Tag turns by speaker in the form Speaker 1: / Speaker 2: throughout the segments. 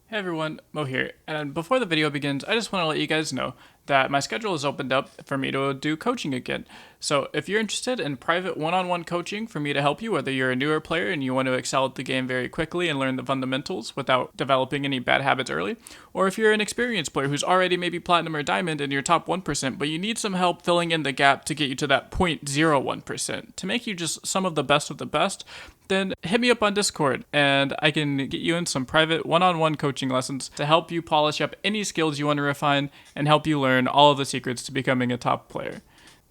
Speaker 1: Hey everyone, Mo here, and before the video begins, I just want to let you guys know that my schedule has opened up for me to do coaching again. So if you're interested in private one-on-one coaching for me to help you, whether you're a newer player and you want to excel at the game very quickly and learn the fundamentals without developing any bad habits early, or if you're an experienced player who's already maybe platinum or diamond in your top 1%, but you need some help filling in the gap to get you to that 0.01%, to make you just some of the best, then hit me up on Discord and I can get you in some private one-on-one coaching lessons to help you polish up any skills you want to refine and help you learn all of the secrets to becoming a top player.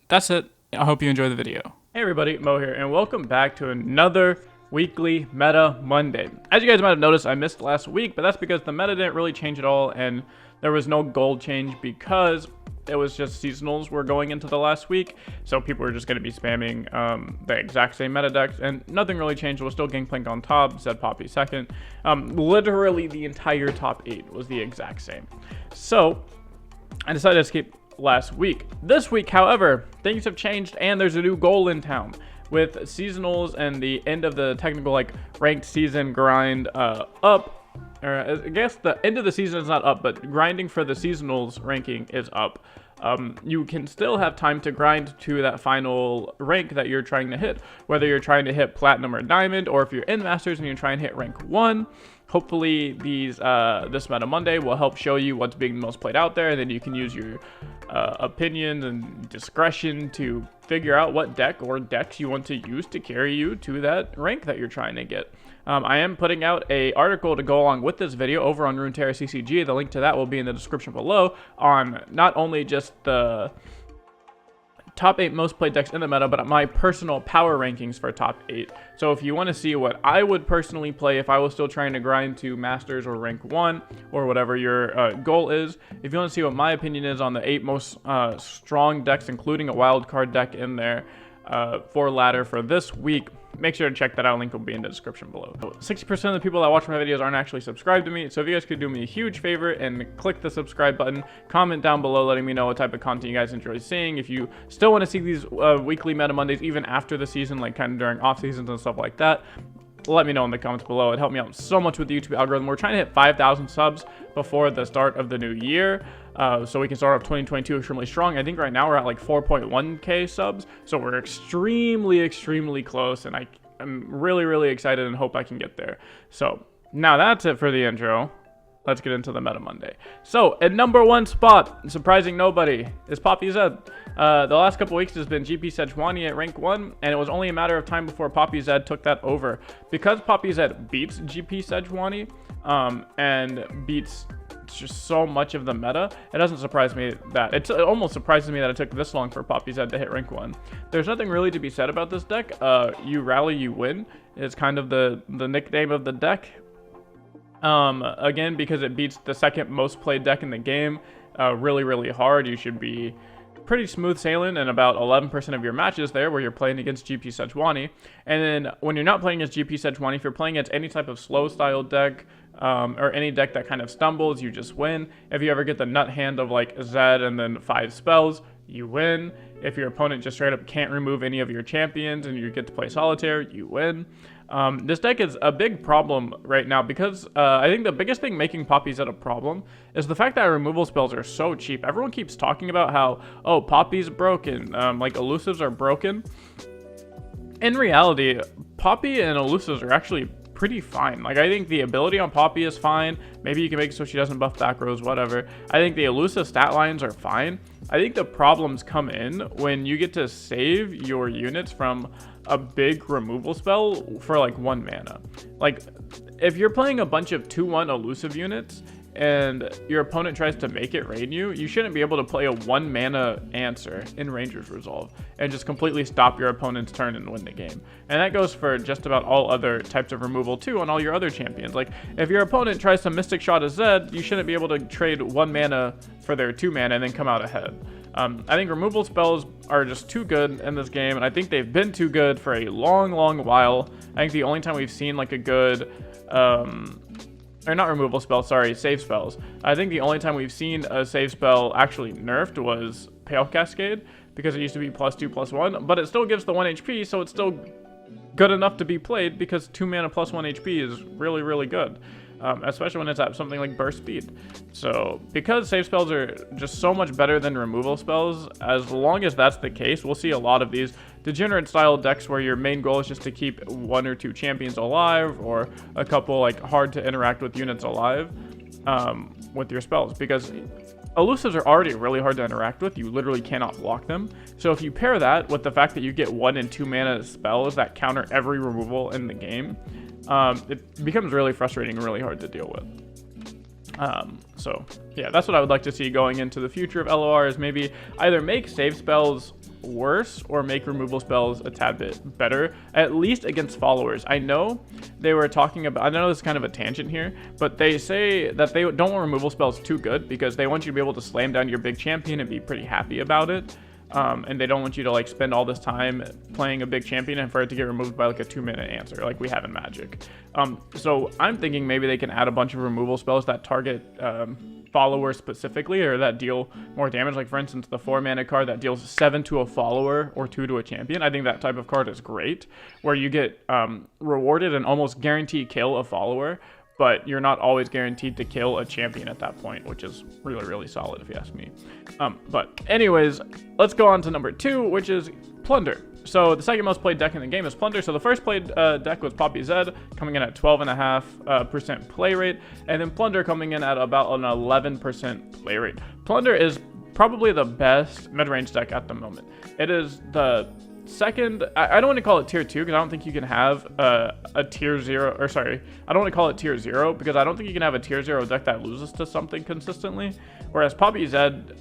Speaker 1: That's it. I hope you enjoy the video. Hey everybody, Mo here, and welcome back to another weekly Meta Monday. As you guys might have noticed, I missed last week, but that's because the meta didn't really change at all and there was no gold change because it was just seasonals were going into the last week, so people were just going to be spamming the exact same meta decks, and nothing really changed. It was still Gangplank on top, Zed Poppy second. Literally the entire top 8 was the exact same. So I decided to skip last week. This week, however, things have changed and there's a new goal in town. With seasonals and the end of the technical ranked season grind up, or I guess the end of the season is not up, but grinding for the seasonals ranking is up. You can still have time to grind to that final rank that you're trying to hit, whether you're trying to hit platinum or diamond, or if you're in masters and you're trying to hit rank 1. Hopefully this Meta Monday will help show you what's being most played out there, and then you can use your opinions and discretion to figure out what deck or decks you want to use to carry you to that rank that you're trying to get. I am putting out an article to go along with this video over on Runeterra CCG. The link to that will be in the description below on not only just the top 8 most played decks in the meta, but my personal power rankings for top 8. So if you want to see what I would personally play if I was still trying to grind to masters or rank 1 or whatever your goal is, if you want to see what my opinion is on the 8 most strong decks, including a wild card deck in there for ladder for this week, make sure to check that out. Link will be in the description below. 60% of the people that watch my videos aren't actually subscribed to me, so if you guys could do me a huge favor and click the subscribe button, comment down below letting me know what type of content you guys enjoy seeing. If you still want to see these weekly Meta Mondays even after the season, like kind of during off seasons and stuff like that, let me know in the comments below. It helped me out so much with the YouTube algorithm. We're trying to hit 5,000 subs before the start of the new year, so we can start off 2022 extremely strong. I think right now we're at like 4.1k subs, so we're extremely close, and I'm really excited and hope I can get there. So now that's it for the intro. Let's get into the Meta Monday. So, at number 1 spot, surprising nobody, is Poppy Zed. The last couple weeks has been GP Sejuani at rank 1, and it was only a matter of time before Poppy Zed took that over. Because Poppy Zed beats GP Sejuani, and beats just so much of the meta, it doesn't surprise me that, it almost surprises me that it took this long for Poppy Zed to hit rank 1. There's nothing really to be said about this deck. You rally, you win. It's kind of the nickname of the deck. Again, because it beats the second most played deck in the game really hard. You should be pretty smooth sailing in about 11% of your matches there where you're playing against GP Sejuani. And then when you're not playing against GP Sejuani, if you're playing against any type of slow style deck, or any deck that kind of stumbles, you just win. If you ever get the nut hand of like Zed and then 5 spells, you win. If your opponent just straight up can't remove any of your champions and you get to play solitaire, you win. This deck is a big problem right now because I think the biggest thing making Poppy Zed a problem is the fact that removal spells are so cheap. Everyone keeps talking about how, oh, Poppy's broken, like elusives are broken. In reality, Poppy and elusives are actually pretty fine. Like, I think the ability on Poppy is fine. Maybe you can make it so she doesn't buff back rows, whatever. I think the elusive stat lines are fine. I think the problems come in when you get to save your units from a big removal spell for like 1 mana. Like, if you're playing a bunch of 2/1 elusive units and your opponent tries to make it rain you, you shouldn't be able to play a 1 mana answer in Ranger's Resolve and just completely stop your opponent's turn and win the game. And that goes for just about all other types of removal too on all your other champions. Like, if your opponent tries to Mystic Shot a Zed, you shouldn't be able to trade 1 mana for their 2 mana and then come out ahead. I think removal spells are just too good in this game, and I think they've been too good for a long while. I think the only time we've seen like a good or not removal spells, sorry, save spells. I think the only time we've seen a save spell actually nerfed was Pale Cascade, because it used to be +2/+1, but it still gives the 1 HP, so it's still good enough to be played because 2 mana plus 1 HP is really good. especially when it's at something like burst speed. So because save spells are just so much better than removal spells, as long as that's the case, we'll see a lot of these degenerate style decks where your main goal is just to keep 1 or 2 champions alive, or a couple like hard to interact with units alive with your spells, because elusives are already really hard to interact with. You literally cannot block them. So if you pair that with the fact that you get 1 and 2 mana spells that counter every removal in the game, it becomes really frustrating and really hard to deal with. So yeah, that's what I would like to see going into the future of LoR, is maybe either make save spells worse or make removal spells a tad bit better, at least against followers. I know they were talking about, I know this is kind of a tangent here, but they say that they don't want removal spells too good because they want you to be able to slam down your big champion and be pretty happy about it. And they don't want you to like spend all this time playing a big champion and for it to get removed by like a 2-minute answer like we have in Magic. So I'm thinking maybe they can add a bunch of removal spells that target followers specifically, or that deal more damage. Like for instance, the 4-mana card that deals 7 to a follower or 2 to a champion. I think that type of card is great, where you get rewarded and almost guaranteed kill a follower, but you're not always guaranteed to kill a champion at that point, which is really, really solid if you ask me. But anyways, let's go on to number 2, which is Plunder. So the second most played deck in the game is Plunder. So the first played deck was Poppy Zed, coming in at 12.5% play rate, and then Plunder coming in at about an 11% play rate. Plunder is probably the best mid-range deck at the moment. It is the second, I don't want to call it tier 2 because I don't think you can have a tier 0, or sorry, I don't want to call it tier 0 because I don't think you can have a tier 0 deck that loses to something consistently, whereas Poppy Zed,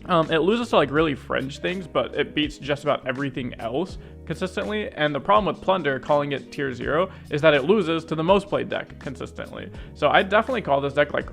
Speaker 1: it loses to like really fringe things, but it beats just about everything else consistently. And the problem with Plunder, calling it tier 0, is that it loses to the most played deck consistently. So I definitely call this deck like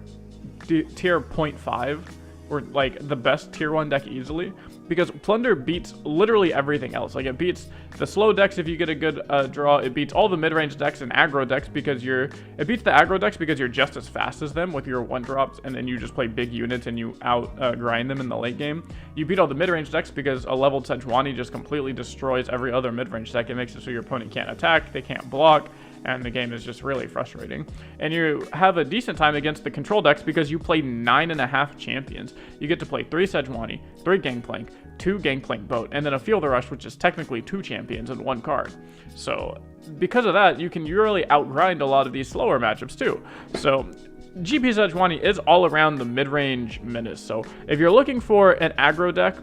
Speaker 1: tier 0.5, or like the best tier 1 deck easily, because Plunder beats literally everything else. Like it beats the slow decks if you get a good draw. It beats all the mid-range decks and aggro decks because it beats the aggro decks because you're just as fast as them with your 1-drops, and then you just play big units and you out grind them in the late game. You beat all the mid-range decks because a leveled Sejuani just completely destroys every other mid-range deck. It makes it so your opponent can't attack, they can't block, and the game is just really frustrating. And you have a decent time against the control decks because you play 9.5 champions. You get to play 3 Sejuani, 3 Gangplank, 2 Gangplank Boat, and then a Field Rush, which is technically 2 champions in 1 card. So because of that, you can really outgrind a lot of these slower matchups too. So GP Sejuani is all around the mid-range menace. So if you're looking for an aggro deck,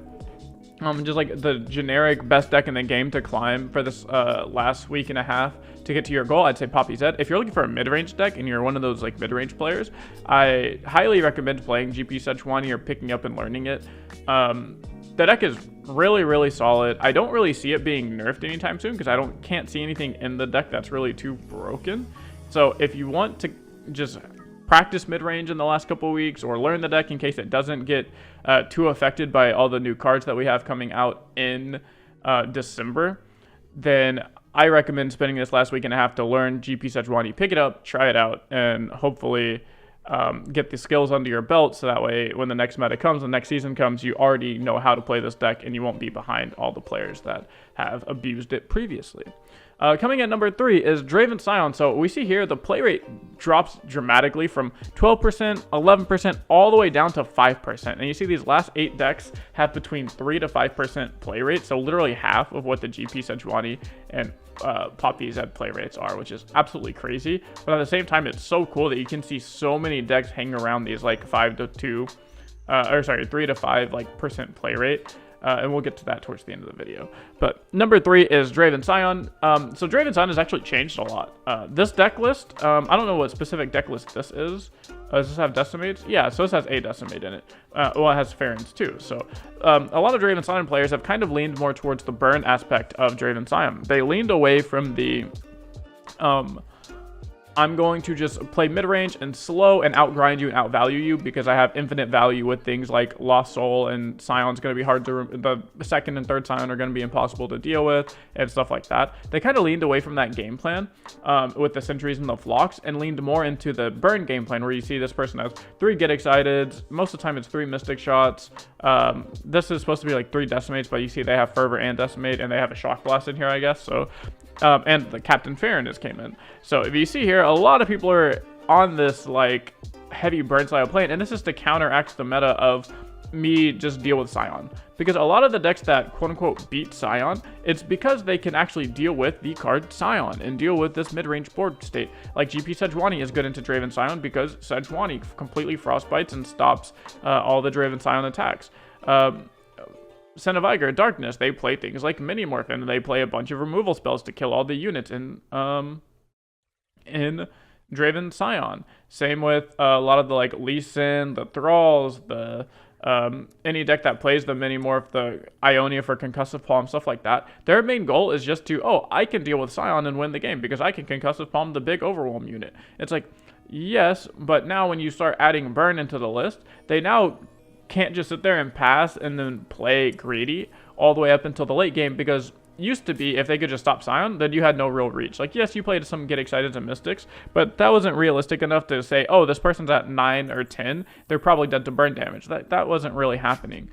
Speaker 1: just like the generic best deck in the game to climb for this last week and a half to get to your goal, I'd say Poppy Zed. If you're looking for a mid-range deck and you're one of those like mid-range players, I highly recommend playing GP Sejuani or picking up and learning it. The deck is really, really solid. I don't really see it being nerfed anytime soon because can't see anything in the deck that's really too broken. So if you want to just practice mid-range in the last couple weeks, or learn the deck in case it doesn't get too affected by all the new cards that we have coming out in December, then I recommend spending this last week and a half to learn GP Sejuani. Pick it up, try it out, and hopefully get the skills under your belt, so that way when the next meta comes, the next season comes, you already know how to play this deck and you won't be behind all the players that have abused it previously. Coming at number 3 is Draven Scion. So we see here the play rate drops dramatically from 12%, 11%, all the way down to 5%. And you see these last 8 decks have between 3 to 5% play rate. So literally half of what the GP Sejuani and Poppy Zed play rates are, which is absolutely crazy. But at the same time, it's so cool that you can see so many decks hang around these like 3 to 5 like percent play rate. And we'll get to that towards the end of the video. But number 3 is Draven Scion. So Draven Scion has actually changed a lot. This deck list, I don't know what specific deck list this is. Does this have decimates? Yeah, so this has a decimate in it. Well, it has Farons too. So a lot of Draven Scion players have kind of leaned more towards the burn aspect of Draven Scion. They leaned away from the I'm going to just play mid-range and slow and outgrind you and outvalue you because I have infinite value with things like Lost Soul, and Scion's going to be hard to... The second and third Scion are going to be impossible to deal with and stuff like that. They kind of leaned away from that game plan with the Sentries and the Flocks and leaned more into the burn game plan, where you see this person has 3 Get Excited. Most of the time it's 3 Mystic Shots. This is supposed to be like 3 Decimates, but you see they have Fervor and Decimate, and they have a Shock Blast in here, I guess. So... and the Captain Farron just came in. So if you see here, a lot of people are on this like heavy burn style plane, and this is to counteract the meta of me just deal with Scion, because a lot of the decks that quote unquote beat Scion, it's because they can actually deal with the card Scion and deal with this mid-range board state. Like GP Sejuani is good into Draven Scion because Sejuani completely frostbites and stops all the Draven Scion attacks. Seneviger, Darkness, they play things like Minimorph, and they play a bunch of removal spells to kill all the units in Draven Scion. Same with a lot of the like Lee Sin, the Thralls, the any deck that plays the Minimorph, the Ionia for Concussive Palm, stuff like that. Their main goal is just to, oh, I can deal with Scion and win the game because I can Concussive Palm the big Overwhelm unit. It's like, yes, but now when you start adding Burn into the list, they now can't just sit there and pass and then play greedy all the way up until the late game, because used to be if they could just stop Scion, then you had no real reach. Like, yes, you played some Get Excited and Mystics, but that wasn't realistic enough to say, oh, this person's at 9 or 10, they're probably dead to burn damage. That wasn't really happening.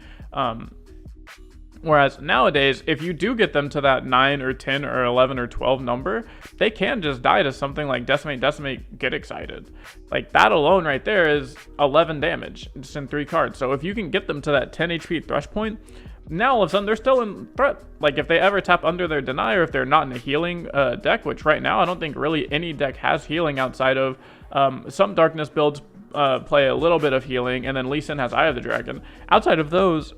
Speaker 1: Whereas nowadays, if you do get them to that 9 or 10 or 11 or 12 number, they can just die to something like Decimate, Get Excited. Like, that alone right there is 11 damage just in 3 cards. So if you can get them to that 10 HP thresh point, now all of a sudden they're still in threat. Like, if they ever tap under their Deny, or if they're not in a healing deck, which right now I don't think really any deck has healing outside of some Darkness builds play a little bit of healing, and then Lee Sin has Eye of the Dragon. Outside of those,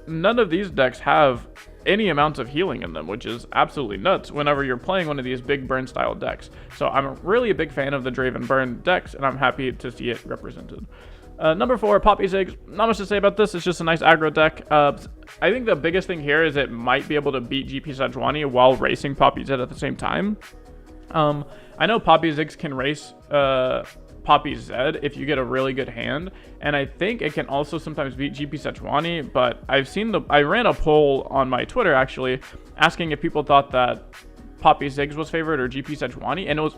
Speaker 1: none of these decks have any amounts of healing in them, which is absolutely nuts whenever you're playing one of these big burn style decks. So I'm really a big fan of the Draven Burn decks, and I'm happy to see it represented. Number 4, Poppy Ziggs. Not much to say about this. It's just a nice aggro deck. I think the biggest thing here is it might be able to beat GP Sejuani while racing Poppy Zed at the same time. I know Poppy Ziggs can race Poppy Zed if you get a really good hand, and I think it can also sometimes beat GP Sejuani, but I ran a poll on my Twitter actually asking if people thought that Poppy Ziggs was favored or GP Sejuani, and it was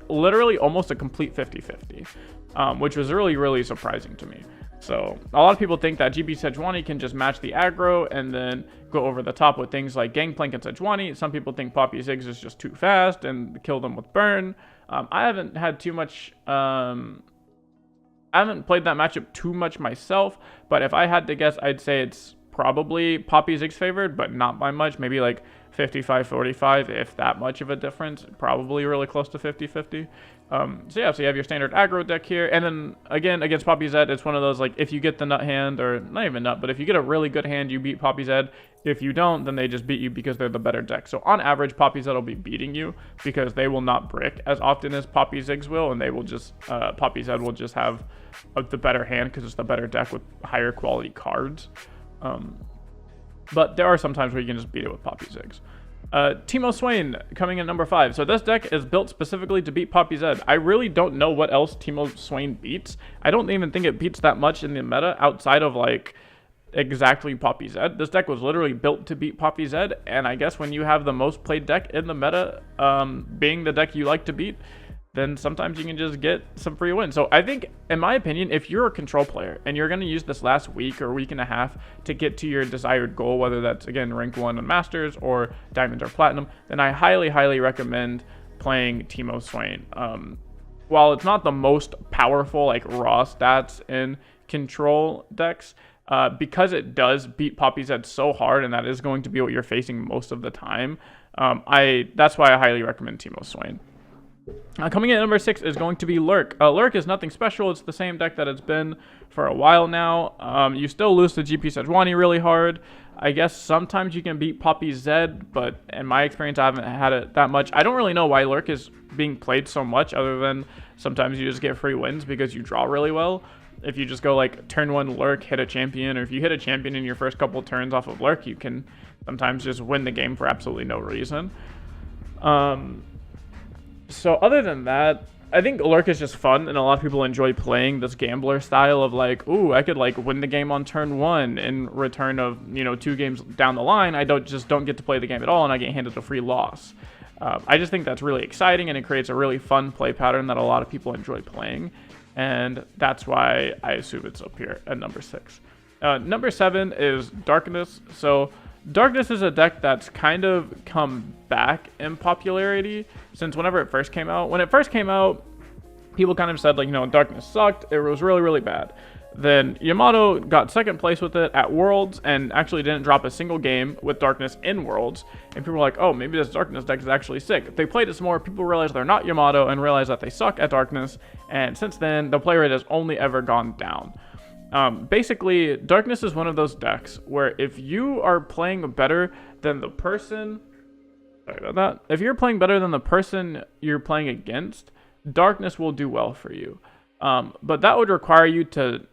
Speaker 1: literally almost a complete 50-50, which was really, really surprising to me. So a lot of people think that GP Sejuani can just match the aggro and then go over the top with things like Gangplank and Sejuani. Some people think Poppy Ziggs is just too fast and kill them with Burn. I haven't had too much... I haven't played that matchup too much myself, but if I had to guess, I'd say it's probably Poppy Ziggs favored, but not by much. Maybe like 55-45, if that much of a difference. Probably really close to 50-50. So you have your standard aggro deck here, and then again against Poppy Zed, it's one of those like, if you get the nut hand, or not even nut, but if you get a really good hand, you beat Poppy Zed. If you don't, then they just beat you because they're the better deck. So on average, Poppy Zed will be beating you because they will not brick as often as Poppy Ziggs will, and they will just Poppy Zed will just have the better hand because it's the better deck with higher quality cards. But there are some times where you can just beat it with Poppy Ziggs. Teemo Swain coming in number 5. So this deck is built specifically to beat Poppy Zed. I really don't know what else Teemo Swain beats. I don't even think it beats that much in the meta outside of like exactly Poppy Zed. This deck was literally built to beat Poppy Zed, and I guess when you have the most played deck in the meta being the deck you like to beat, then sometimes you can just get some free wins. So I think, in my opinion, if you're a control player and you're going to use this last week or week and a half to get to your desired goal, whether that's, again, rank 1 on Masters or Diamond or Platinum, then I highly, highly recommend playing Teemo Swain. While it's not the most powerful, like, raw stats in control decks, because it does beat Poppy Zed so hard, and that is going to be what you're facing most of the time, that's why I highly recommend Teemo Swain. Coming in at number 6 is going to be Lurk. Lurk is nothing special. It's the same deck that it's been for a while now. You still lose to GP Sejuani really hard. I guess sometimes you can beat Poppy Zed, but in my experience, I haven't had it that much. I don't really know why Lurk is being played so much, other than sometimes you just get free wins because you draw really well. If you just go like turn 1 Lurk, hit a champion, or if you hit a champion in your first couple turns off of Lurk, you can sometimes just win the game for absolutely no reason. So other than that, I think Lurk is just fun, and a lot of people enjoy playing this gambler style of like, ooh, I could like win the game on turn 1 in return of, 2 games down the line. I don't get to play the game at all, and I get handed a free loss. I just think that's really exciting, and it creates a really fun play pattern that a lot of people enjoy playing, and that's why I assume it's up here at number 6. Number 7 is Darkness. So Darkness is a deck that's kind of come back in popularity since whenever it first came out. When it first came out, people kind of said, like, Darkness sucked. It was really, really bad. Then Yamato got second place with it at Worlds and actually didn't drop a single game with Darkness in Worlds. And people were like, oh, maybe this Darkness deck is actually sick. If they played it some more, people realized they're not Yamato and realized that they suck at Darkness. And since then, the play rate has only ever gone down. Basically, Darkness is one of those decks where if you are playing better than the person... Sorry about that. If you're playing better than the person you're playing against, Darkness will do well for you. But that would require you to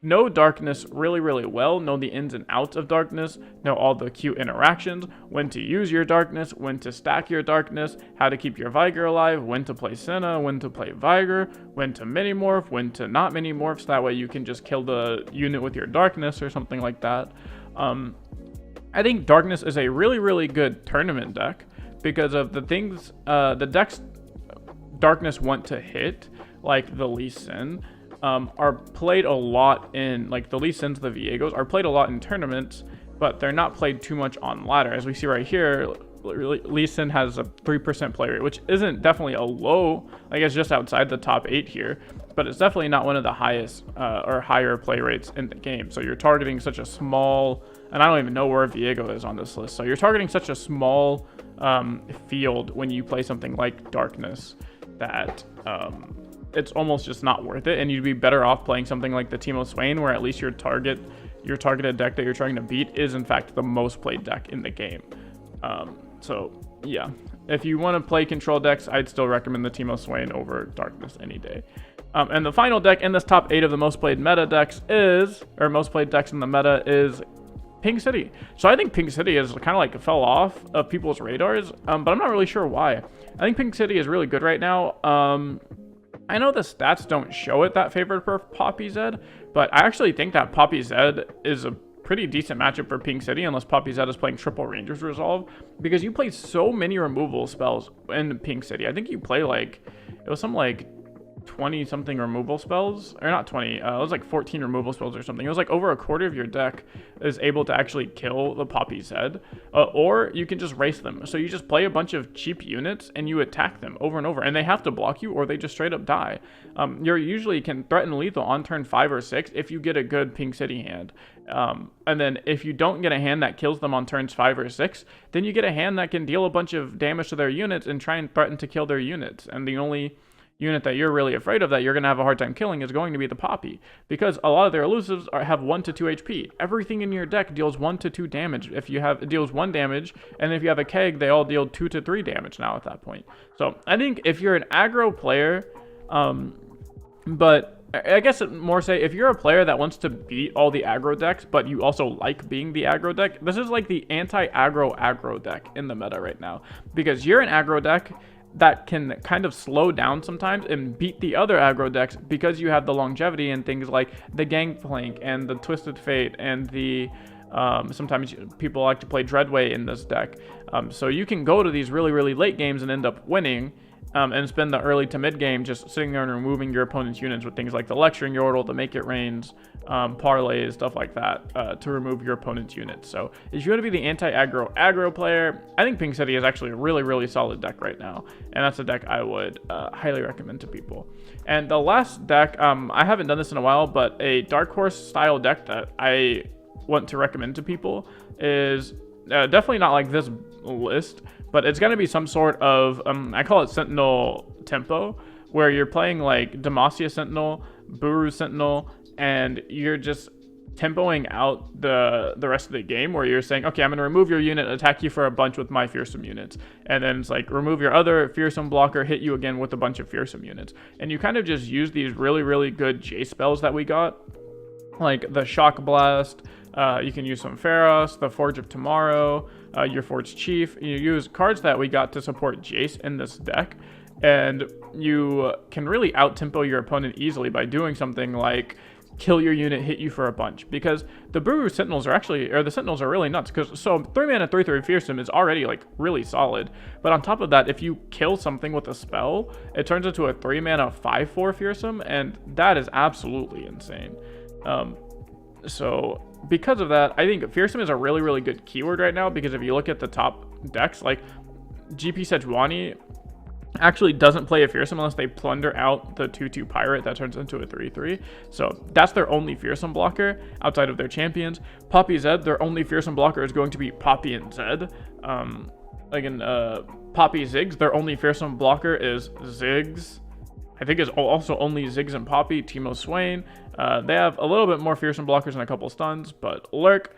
Speaker 1: know Darkness really, really well, know the ins and outs of Darkness, know all the cute interactions, when to use your Darkness, when to stack your Darkness, how to keep your Vigor alive, when to play Senna, when to play Vigor, when to mini-morph, when to not mini-morph, so that way you can just kill the unit with your Darkness or something like that. I think Darkness is a really, really good tournament deck because of the things, the decks Darkness want to hit, like the Lee Sin, are played a lot in, like the Lee Sins, the Viegos, are played a lot in tournaments, but they're not played too much on ladder. As we see right here, Lee Sin has a 3% play rate, which isn't definitely a low, like it's just outside the top 8 here, but it's definitely not one of the highest or higher play rates in the game. So you're targeting such a small, and I don't even know where Viego is on this list, so you're targeting such a small field when you play something like Darkness that it's almost just not worth it, and you'd be better off playing something like the Teemo Swain, where at least your targeted deck that you're trying to beat is in fact the most played deck in the game. So yeah, if you want to play control decks, I'd still recommend the Teemo Swain over Darkness any day. And the final deck in this top 8 of the most played meta decks most played decks in the meta is Pink City. So I think Pink City is kind of like fell off of people's radars, but I'm not really sure why. I think Pink City is really good right now. I know the stats don't show it that favored for Poppy Zed, but I actually think that Poppy Zed is a pretty decent matchup for Pink City unless Poppy Zed is playing triple Ranger's Resolve, because you play so many removal spells in Pink City. I think you play like, it was some like 20 something removal spells, or not 20, it was like 14 removal spells or something. It was like over a quarter of your deck is able to actually kill the Poppy's Head, or you can just race them. So you just play a bunch of cheap units and you attack them over and over, and they have to block you or they just straight up die. You usually can threaten lethal on turn 5 or 6 if you get a good Pink City hand. And then if you don't get a hand that kills them on turns 5 or 6, then you get a hand that can deal a bunch of damage to their units and try and threaten to kill their units. And the only unit that you're really afraid of that you're going to have a hard time killing is going to be the Poppy, because a lot of their elusives have 1 to 2 HP. Everything in your deck deals 1 to 2 damage. If you have, it deals 1 damage, and if you have a keg, they all deal 2 to 3 damage now at that point. So I think if you're an aggro player, but I guess more say if you're a player that wants to beat all the aggro decks, but you also like being the aggro deck, this is like the anti-aggro deck in the meta right now, because you're an aggro deck that can kind of slow down sometimes and beat the other aggro decks because you have the longevity and things like the Gangplank and the Twisted Fate and the sometimes people like to play Dreadway in this deck. So you can go to these really, really late games and end up winning, and spend the early to mid game just sitting there and removing your opponent's units with things like the Lecturing Yordle, the Make It Rains, parlays, stuff like that, to remove your opponent's units. So if you want to be the anti-aggro player, I think Pink City is actually a really, really solid deck right now, and that's a deck I would highly recommend to people. And the last deck, I haven't done this in a while, but a Dark Horse style deck that I want to recommend to people is definitely not like this list, but it's going to be some sort of, I call it Sentinel tempo, where you're playing like Demacia Sentinel, Buru Sentinel, and you're just tempoing out the rest of the game, where you're saying, okay, I'm going to remove your unit, attack you for a bunch with my Fearsome units, and then it's like remove your other Fearsome blocker, hit you again with a bunch of Fearsome units. And you kind of just use these really, really good J spells that we got, like the Shock Blast. You can use some Pharos, the Forge of Tomorrow, your Forge Chief. You use cards that we got to support Jace in this deck, and you can can really out-tempo your opponent easily by doing something like kill your unit, hit you for a bunch, because the Buru Sentinels are actually, or the Sentinels are really nuts, because so 3 mana 3/3 Fearsome is already like really solid, but on top of that, if you kill something with a spell, it turns into a 3 mana 5/4 Fearsome, and that is absolutely insane. So because of that, I think Fearsome is a really, really good keyword right now, because if you look at the top decks, like GP Sejuani actually doesn't play a Fearsome unless they plunder out the 2/2 Pirate that turns into a 3/3. So that's their only Fearsome blocker outside of their champions. Poppy Zed, their only Fearsome blocker is going to be Poppy and Zed. Again, Poppy Ziggs, their only Fearsome blocker is Ziggs. I think is also only Ziggs and Poppy. Teemo Swain. They have a little bit more Fearsome blockers and a couple stuns, but Lurk,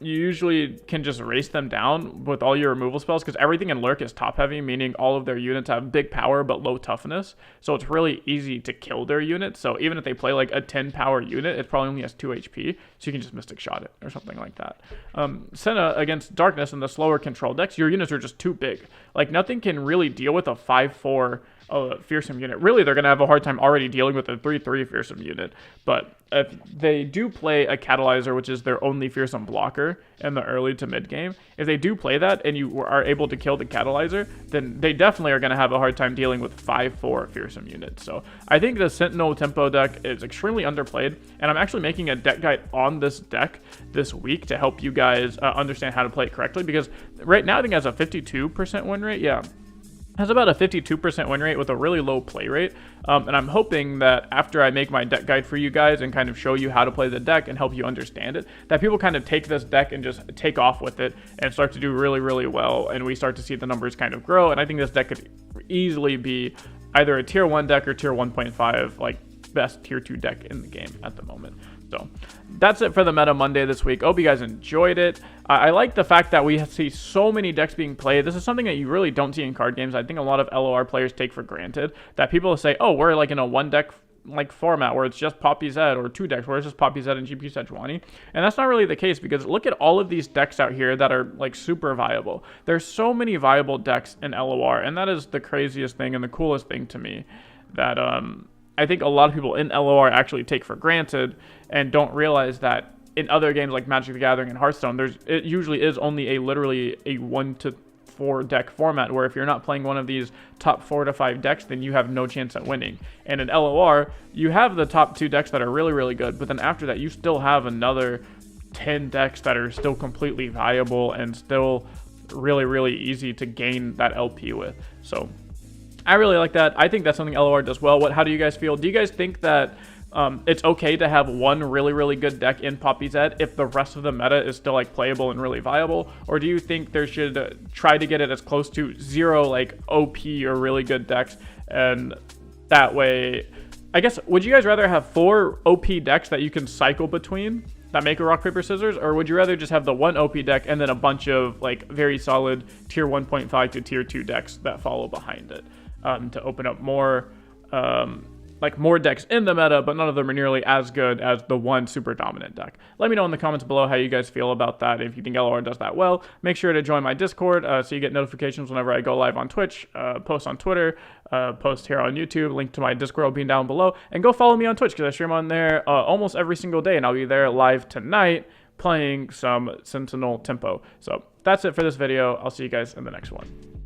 Speaker 1: you usually can just race them down with all your removal spells because everything in Lurk is top heavy, meaning all of their units have big power but low toughness. So it's really easy to kill their units. So even if they play like a 10 power unit, it probably only has 2 HP. So you can just Mystic Shot it or something like that. Senna against Darkness and the slower control decks, your units are just too big. Like nothing can really deal with a 5/4 Fearsome unit. Really, they're going to have a hard time already dealing with a 3/3 Fearsome unit. But if they do play a Catalyzer, which is their only Fearsome blocker in the early to mid game, if they do play that and you are able to kill the Catalyzer, then they definitely are going to have a hard time dealing with 5/4 Fearsome units. So I think the Sentinel Tempo deck is extremely underplayed, and I'm actually making a deck guide on this deck this week to help you guys understand how to play it correctly, because right now I think it has a 52% win rate. Yeah. Has about a 52% win rate with a really low play rate, and I'm hoping that after I make my deck guide for you guys and kind of show you how to play the deck and help you understand it, that people kind of take this deck and just take off with it and start to do really, really well, and we start to see the numbers kind of grow. And I think this deck could easily be either a tier 1 deck or tier 1.5, like best tier 2 deck in the game at the moment. So that's it for the Meta Monday this week. Hope you guys enjoyed it. I like the fact that we see so many decks being played. This is something that you really don't see in card games. I think a lot of LoR players take for granted that people say, oh, we're like in a 1 deck like format where it's just Poppy Zed, or 2 decks where it's just Poppy Zed and GP Sejuani. And that's not really the case, because look at all of these decks out here that are like super viable. There's so many viable decks in LoR, and that is the craziest thing and the coolest thing to me that I think a lot of people in LoR actually take for granted and don't realize that in other games like Magic the Gathering and Hearthstone, it usually is only literally a 1 to 4 deck format, where if you're not playing one of these top 4 to 5 decks, then you have no chance at winning. And in LoR, you have the top 2 decks that are really, really good, but then after that, you still have another 10 decks that are still completely viable and still really, really easy to gain that LP with. So I really like that. I think that's something LoR does well. How do you guys feel? Do you guys think that it's okay to have one really, really good deck in Poppy Zed if the rest of the meta is still like playable and really viable? Or do you think there should try to get it as close to 0 like OP or really good decks? And that way, I guess, would you guys rather have 4 OP decks that you can cycle between that make a rock, paper, scissors? Or would you rather just have the 1 OP deck and then a bunch of like very solid tier 1.5 to tier 2 decks that follow behind it? To open up more more decks in the meta, but none of them are nearly as good as the one super dominant deck. Let me know in the comments below how you guys feel about that. If you think LoR does that well, make sure to join my Discord so you get notifications whenever I go live on Twitch, post on Twitter, post here on YouTube. Link to my Discord will be down below, and go follow me on Twitch because I stream on there almost every single day, and I'll be there live tonight playing some Sentinel Tempo. So that's it for this video. I'll see you guys in the next one.